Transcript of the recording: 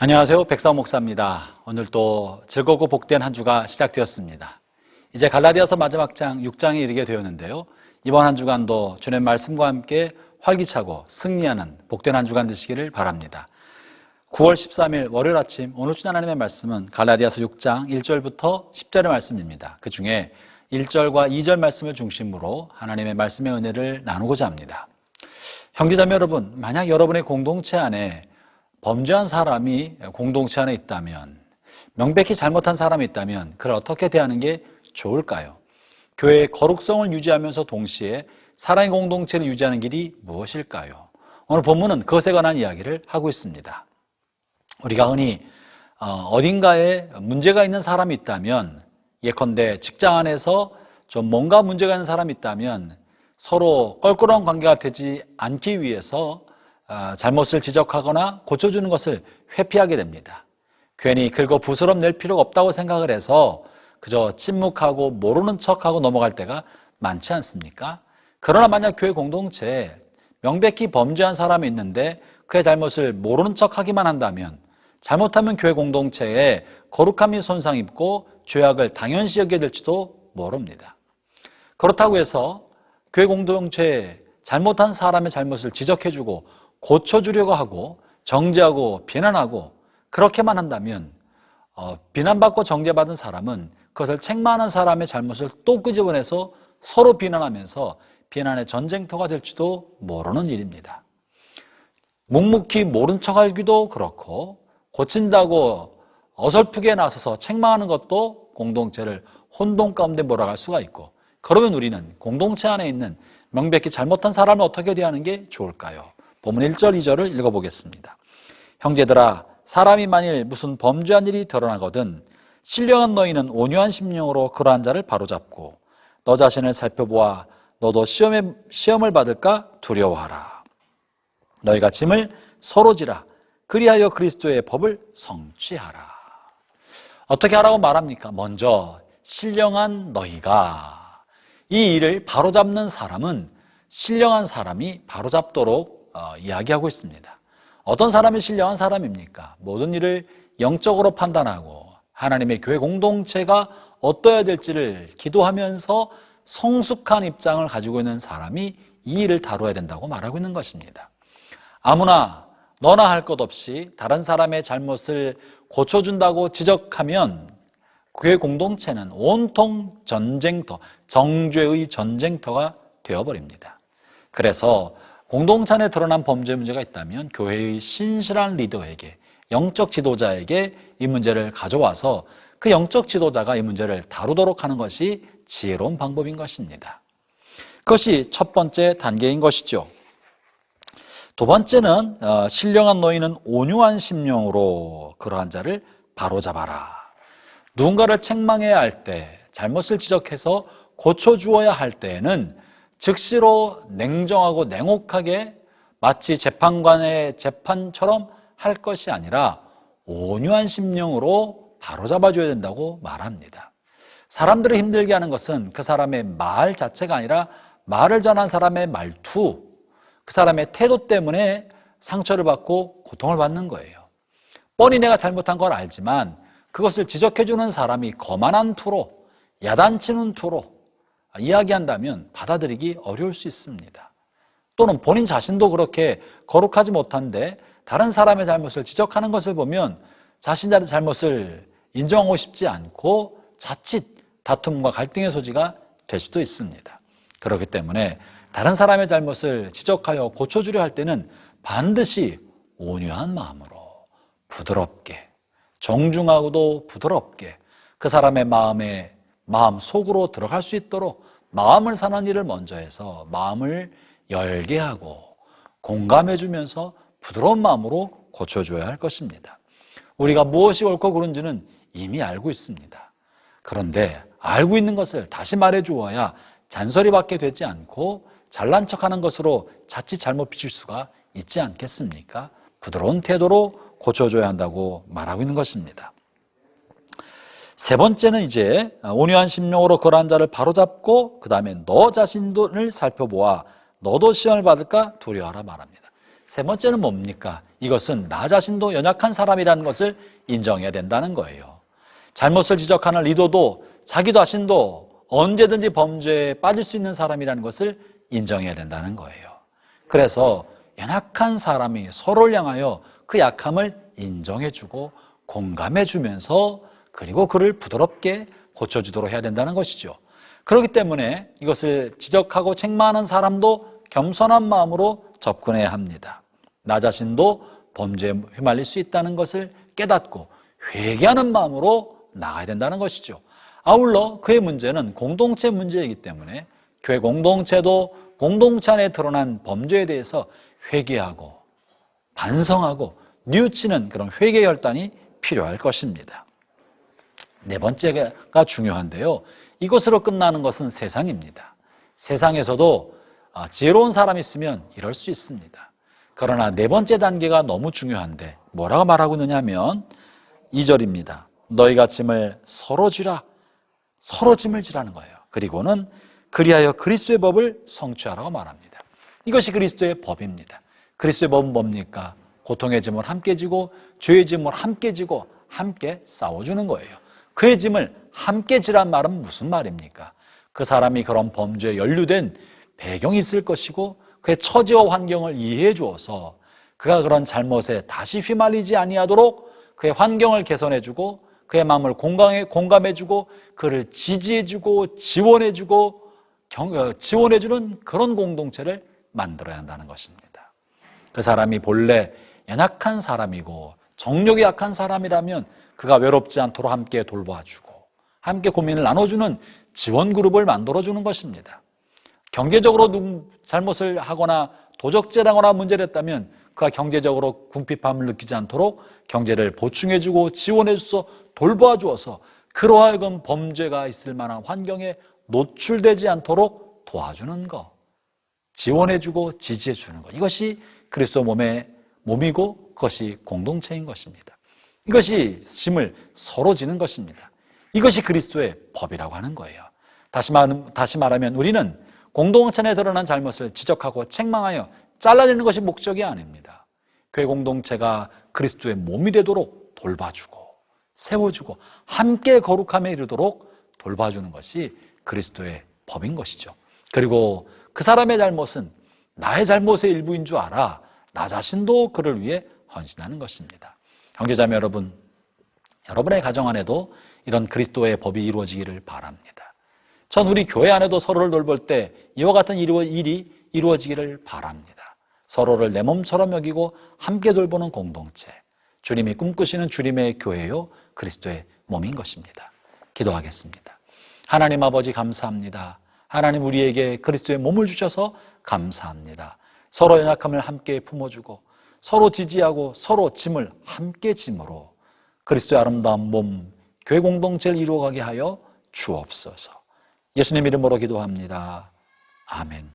안녕하세요. 백사오 목사입니다. 오늘 또 즐겁고 복된 한 주가 시작되었습니다. 이제 갈라디아서 마지막 장 6장에 이르게 되었는데요. 이번 한 주간도 주님의 말씀과 함께 활기차고 승리하는 복된 한 주간 되시기를 바랍니다. 9월 13일 월요일 아침 오늘 주신 하나님의 말씀은 갈라디아서 6장 1절부터 10절의 말씀입니다. 그 중에 1절과 2절 말씀을 중심으로 하나님의 말씀의 은혜를 나누고자 합니다. 형제자매 여러분, 만약 여러분의 공동체 안에 범죄한 사람이 공동체 안에 있다면, 명백히 잘못한 사람이 있다면 그를 어떻게 대하는 게 좋을까요? 교회의 거룩성을 유지하면서 동시에 사랑의 공동체를 유지하는 길이 무엇일까요? 오늘 본문은 그것에 관한 이야기를 하고 있습니다. 우리가 흔히 어딘가에 문제가 있는 사람이 있다면, 예컨대 직장 안에서 좀 뭔가 문제가 있는 사람이 있다면 서로 껄끄러운 관계가 되지 않기 위해서 잘못을 지적하거나 고쳐주는 것을 회피하게 됩니다. 괜히 긁어 부스럼 낼 필요가 없다고 생각을 해서 그저 침묵하고 모르는 척하고 넘어갈 때가 많지 않습니까? 그러나 만약 교회 공동체에 명백히 범죄한 사람이 있는데 그의 잘못을 모르는 척하기만 한다면, 잘못하면 교회 공동체에 거룩함이 손상입고 죄악을 당연시 여기게 될지도 모릅니다. 그렇다고 해서 교회 공동체에 잘못한 사람의 잘못을 지적해주고 고쳐주려고 하고 정죄하고 비난하고 그렇게만 한다면 비난받고 정죄받은 사람은 그것을 책망하는 사람의 잘못을 또 끄집어내서 서로 비난하면서 비난의 전쟁터가 될지도 모르는 일입니다. 묵묵히 모른 척하기도 그렇고, 고친다고 어설프게 나서서 책망하는 것도 공동체를 혼돈 가운데 몰아갈 수가 있고, 그러면 우리는 공동체 안에 있는 명백히 잘못한 사람을 어떻게 대하는 게 좋을까요? 본문 1절, 2절을 읽어보겠습니다. 형제들아, 사람이 만일 무슨 범죄한 일이 드러나거든 신령한 너희는 온유한 심령으로 그러한 자를 바로잡고 너 자신을 살펴보아 너도 시험을 받을까 두려워하라. 너희가 짐을 서로 지라. 그리하여 그리스도의 법을 성취하라. 어떻게 하라고 말합니까? 먼저 신령한 너희가, 이 일을 바로잡는 사람은 신령한 사람이 바로잡도록 이야기하고 있습니다. 어떤 사람이 신령한 사람입니까? 모든 일을 영적으로 판단하고 하나님의 교회 공동체가 어떠해야 될지를 기도하면서 성숙한 입장을 가지고 있는 사람이 이 일을 다뤄야 된다고 말하고 있는 것입니다. 아무나 너나 할 것 없이 다른 사람의 잘못을 고쳐준다고 지적하면 교회 공동체는 온통 전쟁터, 정죄의 전쟁터가 되어버립니다. 그래서 공동체 안에 드러난 범죄 문제가 있다면 교회의 신실한 리더에게, 영적 지도자에게 이 문제를 가져와서 그 영적 지도자가 이 문제를 다루도록 하는 것이 지혜로운 방법인 것입니다. 그것이 첫 번째 단계인 것이죠. 두 번째는 신령한 너희는 온유한 심령으로 그러한 자를 바로잡아라. 누군가를 책망해야 할 때, 잘못을 지적해서 고쳐주어야 할 때에는 즉시로 냉정하고 냉혹하게 마치 재판관의 재판처럼 할 것이 아니라 온유한 심령으로 바로잡아줘야 된다고 말합니다. 사람들을 힘들게 하는 것은 그 사람의 말 자체가 아니라 말을 전한 사람의 말투, 그 사람의 태도 때문에 상처를 받고 고통을 받는 거예요. 뻔히 내가 잘못한 걸 알지만 그것을 지적해주는 사람이 거만한 투로, 야단치는 투로 이야기한다면 받아들이기 어려울 수 있습니다. 또는 본인 자신도 그렇게 거룩하지 못한데 다른 사람의 잘못을 지적하는 것을 보면 자신의 잘못을 인정하고 싶지 않고 자칫 다툼과 갈등의 소지가 될 수도 있습니다. 그렇기 때문에 다른 사람의 잘못을 지적하여 고쳐주려 할 때는 반드시 온유한 마음으로 부드럽게, 정중하고도 부드럽게 그 사람의 마음 속으로 들어갈 수 있도록 마음을 사는 일을 먼저 해서 마음을 열게 하고 공감해 주면서 부드러운 마음으로 고쳐줘야 할 것입니다. 우리가 무엇이 옳고 그른지는 이미 알고 있습니다. 그런데 알고 있는 것을 다시 말해 주어야 잔소리밖에 되지 않고 잘난 척하는 것으로 자칫 잘못 비칠 수가 있지 않겠습니까? 부드러운 태도로 고쳐줘야 한다고 말하고 있는 것입니다. 세 번째는 이제 온유한 심령으로 그러한 자를 바로잡고 그 다음에 너 자신을 살펴보아 너도 시험을 받을까 두려워하라 말합니다. 세 번째는 뭡니까? 이것은 나 자신도 연약한 사람이라는 것을 인정해야 된다는 거예요. 잘못을 지적하는 리더도 자기 자신도 언제든지 범죄에 빠질 수 있는 사람이라는 것을 인정해야 된다는 거예요. 그래서 연약한 사람이 서로를 향하여 그 약함을 인정해주고 공감해주면서 그리고 그를 부드럽게 고쳐주도록 해야 된다는 것이죠. 그렇기 때문에 이것을 지적하고 책망하는 사람도 겸손한 마음으로 접근해야 합니다. 나 자신도 범죄에 휘말릴 수 있다는 것을 깨닫고 회개하는 마음으로 나아가야 된다는 것이죠. 아울러 그의 문제는 공동체 문제이기 때문에 교회 공동체도 공동체 안에 드러난 범죄에 대해서 회개하고 반성하고 뉘우치는 그런 회개 혈단이 필요할 것입니다. 네 번째가 중요한데요. 이것으로 끝나는 것은 세상입니다. 세상에서도 지혜로운 사람이 있으면 이럴 수 있습니다. 그러나 네 번째 단계가 너무 중요한데 뭐라고 말하고 있느냐면 2절입니다. 너희가 짐을 서로 지라. 서로 짐을 지라는 거예요. 그리고는 그리하여 그리스도의 법을 성취하라고 말합니다. 이것이 그리스도의 법입니다. 그리스도의 법은 뭡니까? 고통의 짐을 함께 지고 죄의 짐을 함께 지고 함께 싸워주는 거예요. 그의 짐을 함께 지란 말은 무슨 말입니까? 그 사람이 그런 범죄에 연루된 배경이 있을 것이고 그의 처지와 환경을 이해해 주어서 그가 그런 잘못에 다시 휘말리지 아니하도록 그의 환경을 개선해주고 그의 마음을 공감해주고 그를 지지해주고 지원해주는 그런 공동체를 만들어야 한다는 것입니다. 그 사람이 본래 연약한 사람이고 정욕이 약한 사람이라면 그가 외롭지 않도록 함께 돌봐주고 함께 고민을 나눠주는 지원 그룹을 만들어주는 것입니다. 경제적으로 잘못을 하거나 도적질하거나 문제를 했다면 그가 경제적으로 궁핍함을 느끼지 않도록 경제를 보충해주고 지원해줘서 돌봐주어서 그로 하여금 범죄가 있을 만한 환경에 노출되지 않도록 도와주는 것, 지원해주고 지지해주는 것, 이것이 그리스도 몸이고 그것이 공동체인 것입니다. 이것이 짐을 서로 지는 것입니다. 이것이 그리스도의 법이라고 하는 거예요. 다시 말하면 우리는 공동체 내에 드러난 잘못을 지적하고 책망하여 잘라내는 것이 목적이 아닙니다. 교회 공동체가 그리스도의 몸이 되도록 돌봐주고 세워주고 함께 거룩함에 이르도록 돌봐주는 것이 그리스도의 법인 것이죠. 그리고 그 사람의 잘못은 나의 잘못의 일부인 줄 알아 나 자신도 그를 위해 헌신하는 것입니다. 형제자매 여러분, 여러분의 가정 안에도 이런 그리스도의 법이 이루어지기를 바랍니다. 전 우리 교회 안에도 서로를 돌볼 때 이와 같은 일이 이루어지기를 바랍니다. 서로를 내 몸처럼 여기고 함께 돌보는 공동체, 주님이 꿈꾸시는 주님의 교회요 그리스도의 몸인 것입니다. 기도하겠습니다. 하나님 아버지 감사합니다. 하나님 우리에게 그리스도의 몸을 주셔서 감사합니다. 서로 연약함을 함께 품어주고 서로 지지하고 서로 짐을 함께 짐으로 그리스도의 아름다운 몸, 교회 공동체를 이루어가게 하여 주옵소서. 예수님 이름으로 기도합니다. 아멘.